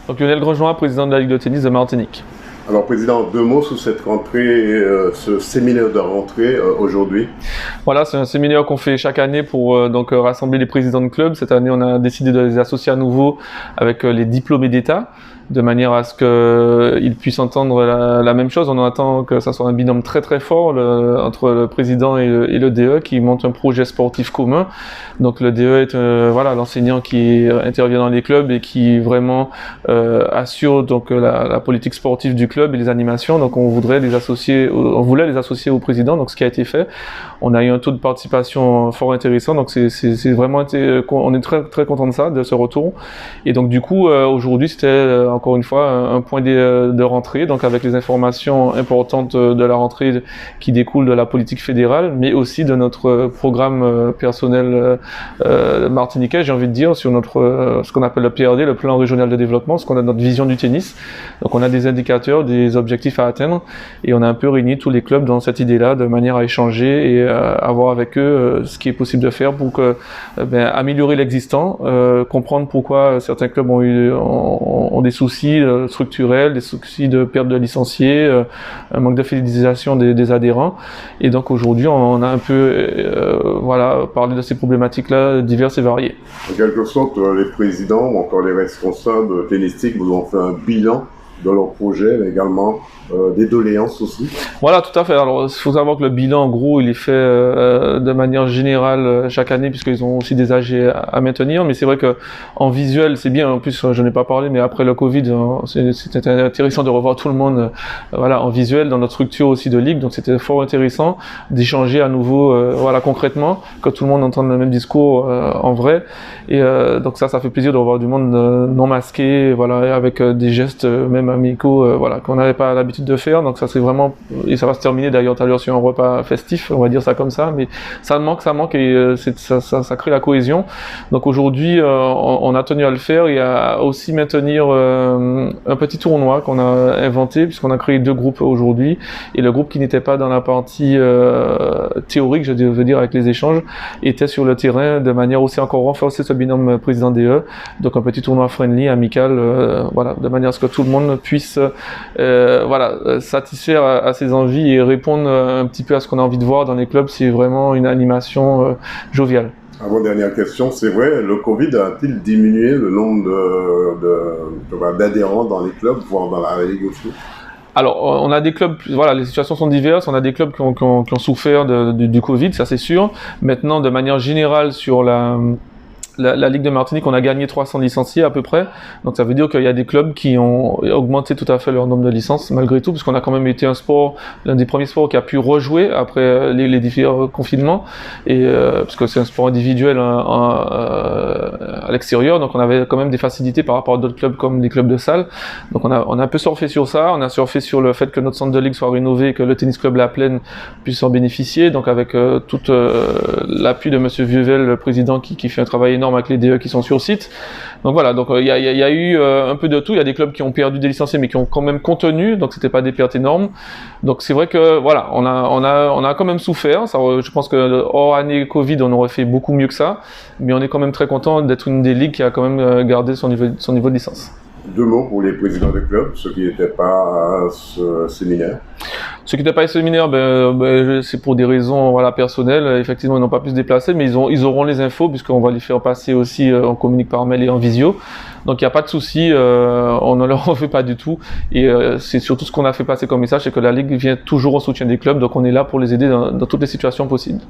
Donc Lionel Grosjean, président de la Ligue de tennis de Martinique. Alors, Président, deux mots sur cette rentrée, ce séminaire de rentrée aujourd'hui. Voilà, c'est un séminaire qu'on fait chaque année pour donc rassembler les présidents de clubs. Cette année, on a décidé de les associer à nouveau avec les diplômés d'État, de manière à ce qu'ils puissent entendre la même chose. On attend que ça soit un binôme très très fort entre le président et le DE qui monte un projet sportif commun. Donc le DE est l'enseignant qui intervient dans les clubs et qui vraiment assure donc la politique sportive du club et les animations. Donc on voulait les associer au président. Donc ce qui a été fait, on a eu un taux de participation fort intéressant. Donc c'est vraiment on est très très content de ça, de ce retour. Et donc du coup aujourd'hui c'était encore une fois un point de rentrée, donc avec les informations importantes de la rentrée qui découlent de la politique fédérale, mais aussi de notre programme personnel martiniquais, j'ai envie de dire, sur notre ce qu'on appelle le PRD, le plan régional de développement, ce qu'on a notre vision du tennis. Donc on a des indicateurs, des objectifs à atteindre, et on a un peu réuni tous les clubs dans cette idée-là, de manière à échanger et à voir avec eux ce qui est possible de faire pour améliorer l'existant, comprendre pourquoi certains clubs ont des soucis structurels, des soucis de perte de licenciés, un manque de fidélisation des adhérents. Et donc aujourd'hui, on a un peu parlé de ces problématiques-là diverses et variées. En quelque sorte, les présidents ou encore les responsables tennistiques vous ont fait un bilan de leur projet, mais également des doléances aussi. Voilà, tout à fait. Alors, il faut savoir que le bilan, en gros, il est fait de manière générale chaque année, puisqu'ils ont aussi des AG à maintenir. Mais c'est vrai que en visuel, c'est bien. En plus, je n'ai pas parlé, mais après le Covid, c'était intéressant de revoir tout le monde, en visuel, dans notre structure aussi de ligue. Donc, c'était fort intéressant d'échanger à nouveau, concrètement, que tout le monde entende le même discours en vrai. Et donc ça fait plaisir de revoir du monde non masqué, avec des gestes même amicaux, qu'on n'avait pas l'habitude de faire. Donc ça c'est vraiment, et ça va se terminer d'ailleurs tout à l'heure sur un repas festif, on va dire ça comme ça, mais ça manque et ça crée la cohésion. Donc aujourd'hui on a tenu à le faire et à aussi maintenir un petit tournoi qu'on a inventé, puisqu'on a créé 2 groupes aujourd'hui, et le groupe qui n'était pas dans la partie théorique, je veux dire avec les échanges, était sur le terrain de manière aussi encore renforcer ce binôme président DE. Donc un petit tournoi friendly, amical, de manière à ce que tout le monde puisse satisfaire à ses envies et répondre un petit peu à ce qu'on a envie de voir dans les clubs. C'est vraiment une animation joviale. Avant-dernière question, c'est vrai, le Covid a-t-il diminué le nombre d'adhérents dans les clubs, voire dans la Ligue aussi? Alors, on a des clubs, les situations sont diverses. On a des clubs qui ont souffert du Covid, ça c'est sûr. Maintenant, de manière générale, sur la Ligue de Martinique, on a gagné 300 licenciés à peu près. Donc ça veut dire qu'il y a des clubs qui ont augmenté tout à fait leur nombre de licences malgré tout, parce qu'on a quand même été l'un des premiers sports qui a pu rejouer après les différents confinements, et parce que c'est un sport individuel à l'extérieur, donc on avait quand même des facilités par rapport à d'autres clubs comme des clubs de salle. Donc on a un peu surfé sur ça, on a surfé sur le fait que notre centre de ligue soit rénové et que le tennis club La Plaine puisse en bénéficier, donc avec tout l'appui de monsieur Vieuvel, le président, qui fait un travail énorme avec les DE qui sont sur site. Donc voilà, donc il y a eu un peu de tout. Il y a des clubs qui ont perdu des licenciés mais qui ont quand même contenu, donc c'était pas des pertes énormes. Donc c'est vrai que on a quand même souffert. Ça, je pense que hors année Covid, on aurait fait beaucoup mieux que ça, mais on est quand même très content d'être une des ligues qui a quand même gardé son niveau de licence. 2 mots pour les présidents de clubs, ceux qui n'étaient pas à ce séminaire. Ceux qui n'étaient pas à ce séminaire, c'est pour des raisons personnelles. Effectivement, ils n'ont pas pu se déplacer, mais ils auront les infos, puisqu'on va les faire passer aussi, on communique par mail et en visio. Donc il n'y a pas de souci, on ne leur en veut pas du tout. Et c'est surtout ce qu'on a fait passer comme message, c'est que la Ligue vient toujours en soutien des clubs, donc on est là pour les aider dans toutes les situations possibles.